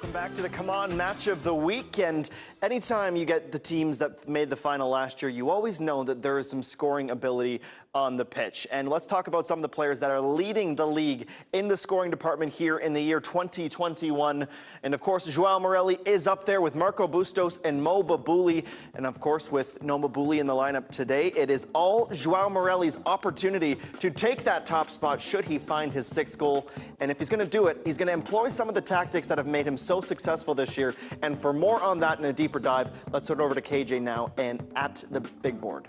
Welcome back to the Come On Match of the Week. And anytime you get the teams that made the final last year, you always know that there is some scoring ability on the pitch. And let's talk about some of the players that are leading the league in the scoring department here in the year 2021. And of course, Joao Morelli is up there with Marco Bustos and Mo Babouli. And of course, with no Babouli in the lineup today, it is all Joao Morelli's opportunity to take that top spot should he find his sixth goal. And if he's going to do it, he's going to employ some of the tactics that have made him so successful this year. And for more on that and a deeper dive, let's head over to KJ now and at the big board.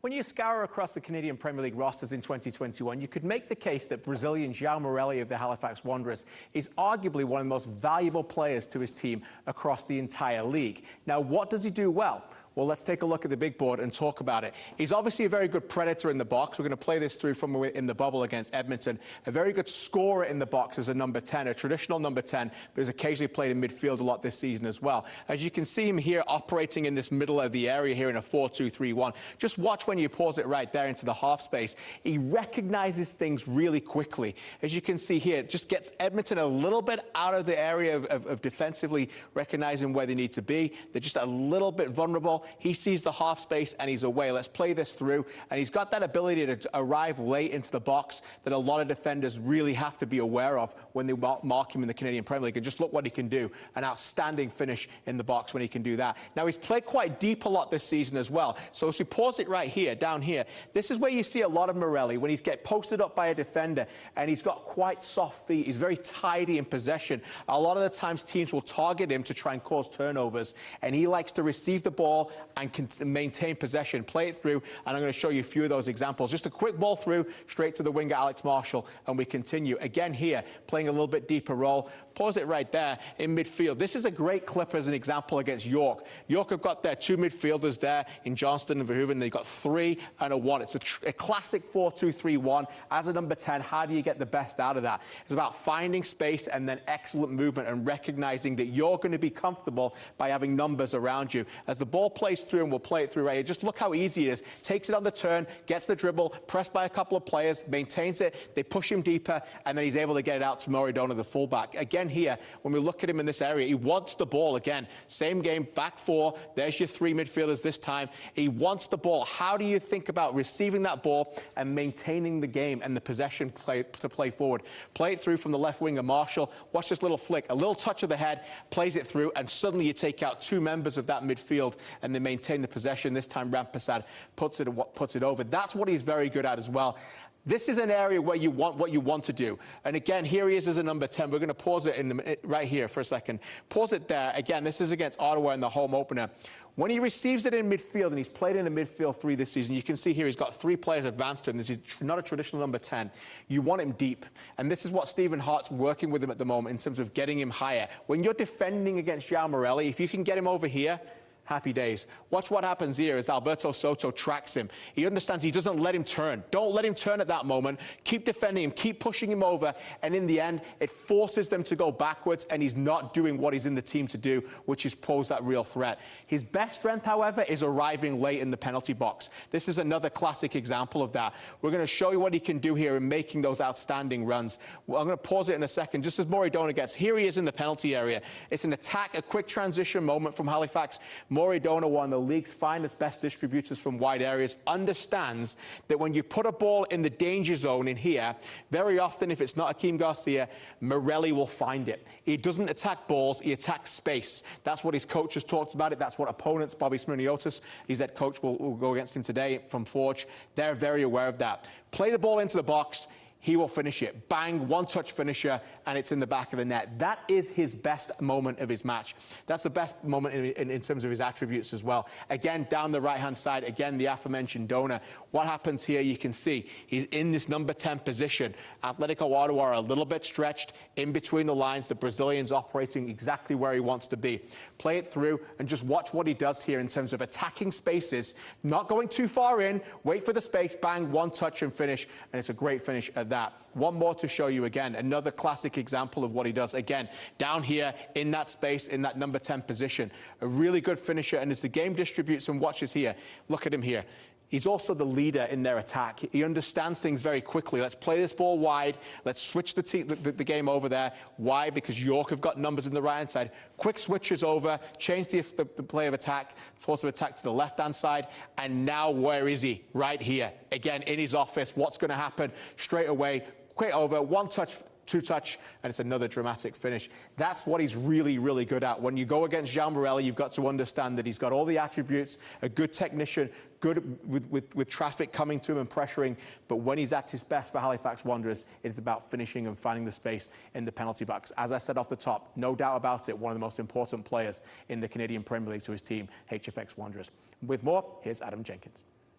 When you scour across the Canadian Premier League rosters in 2021, you could make the case that Brazilian Joao Morelli of the Halifax Wanderers is arguably one of the most valuable players to his team across the entire league. Now, what does he do well? Well, let's take a look at the big board and talk about it. He's obviously a very good predator in the box. We're going to play this through from in the bubble against Edmonton. A very good scorer in the box as a number 10, a traditional number 10, but has occasionally played in midfield a lot this season as well. As you can see him here operating in this middle of the area here in a 4-2-3-1. Just watch when you pause it right there into the half space. He recognizes things really quickly. As you can see here, it just gets Edmonton a little bit out of the area of defensively recognizing where they need to be. They're just a little bit vulnerable. He sees the half space and he's away. Let's play this through. And he's got that ability to arrive late into the box that a lot of defenders really have to be aware of when they mark him in the Canadian Premier League. And just look what he can do. An outstanding finish in the box when he can do that. Now, he's played quite deep a lot this season as well. So as we pause it right here, down here, this is where you see a lot of Morelli when he's get posted up by a defender and he's got quite soft feet. He's very tidy in possession. A lot of the times teams will target him to try and cause turnovers. And he likes to receive the ball and can maintain possession, play it through, and I'm going to show you a few of those examples. Just a quick ball through, straight to the winger, Alex Marshall, and we continue. Again here, playing a little bit deeper role. Pause it right there in midfield. This is a great clip as an example against York. York have got their two midfielders there in Johnston and Verhoeven. They've got 3 and a 1. It's a classic 4-2-3-1. As a number 10, how do you get the best out of that? It's about finding space and then excellent movement and recognizing that you're going to be comfortable by having numbers around you. As the ball plays through, and we'll play it through right here, just look how easy it is. Takes it on the turn, gets the dribble, pressed by a couple of players, maintains it, they push him deeper, and then he's able to get it out to Moridona, the fullback. Again here, when we look at him in this area, he wants the ball again. Same game, back 4. There's your 3 midfielders this time. He wants the ball. How do you think about receiving that ball and maintaining the game and the possession to play forward? Play it through from the left winger, Marshall. Watch this little flick, a little touch of the head, plays it through, and suddenly you take out 2 members of that midfield and they maintain the possession. This time Rampersad puts it over. That's what he's very good at as well. This is an area where you want what you want to do. And again, here he is as a number 10. We're going to pause it right here for a second. Pause it there. Again, this is against Ottawa in the home opener. When he receives it in midfield, and he's played in the midfield 3 this season, you can see here he's got 3 players advanced to him. This is not a traditional number 10. You want him deep. And this is what Stephen Hart's working with him at the moment in terms of getting him higher. When you're defending against Joao Morelli, if you can get him over here, happy days. Watch what happens here as Alberto Soto tracks him. He understands he doesn't let him turn. Don't let him turn at that moment. Keep defending him. Keep pushing him over. And in the end, it forces them to go backwards, and he's not doing what he's in the team to do, which is pose that real threat. His best strength, however, is arriving late in the penalty box. This is another classic example of that. We're going to show you what he can do here in making those outstanding runs. Well, I'm going to pause it in a second. Just as Moridona gets, here he is in the penalty area. It's an attack, a quick transition moment from Halifax. Moridona, one of the league's finest, best distributors from wide areas, understands that when you put a ball in the danger zone in here, very often, if it's not Akeem Garcia, Morelli will find it. He doesn't attack balls, he attacks space. That's what his coach has talked about it. That's what opponents, Bobby Smirniotis, his head coach, will go against him today from Forge. They're very aware of that. Play the ball into the box. He will finish it. Bang, one-touch finisher, and it's in the back of the net. That is his best moment of his match. That's the best moment in terms of his attributes as well. Again, down the right-hand side, again, the aforementioned Dona. What happens here, you can see, he's in this number 10 position. Atletico Ottawa are a little bit stretched in between the lines. The Brazilian's operating exactly where he wants to be. Play it through and just watch what he does here in terms of attacking spaces, not going too far in, wait for the space, bang, one touch and finish, and it's a great finish at that. One more to show you again, another classic example of what he does. Again, down here in that space, in that number 10 position, a really good finisher. And as the game distributes and watches here, look at him here. He's also the leader in their attack. He understands things very quickly. Let's play this ball wide. Let's switch the game over there. Why? Because York have got numbers in the right-hand side. Quick switches over, change the play of attack, force of attack to the left-hand side. And now where is he? Right here. Again, in his office. What's going to happen? Straight away, quick over, one touch, two touch, and it's another dramatic finish. That's what he's really, really good at. When you go against Joao Morelli, you've got to understand that he's got all the attributes, a good technician, good with traffic coming to him and pressuring, but when he's at his best for Halifax Wanderers, it's about finishing and finding the space in the penalty box. As I said off the top, no doubt about it, one of the most important players in the Canadian Premier League to his team, HFX Wanderers. With more, here's Adam Jenkins.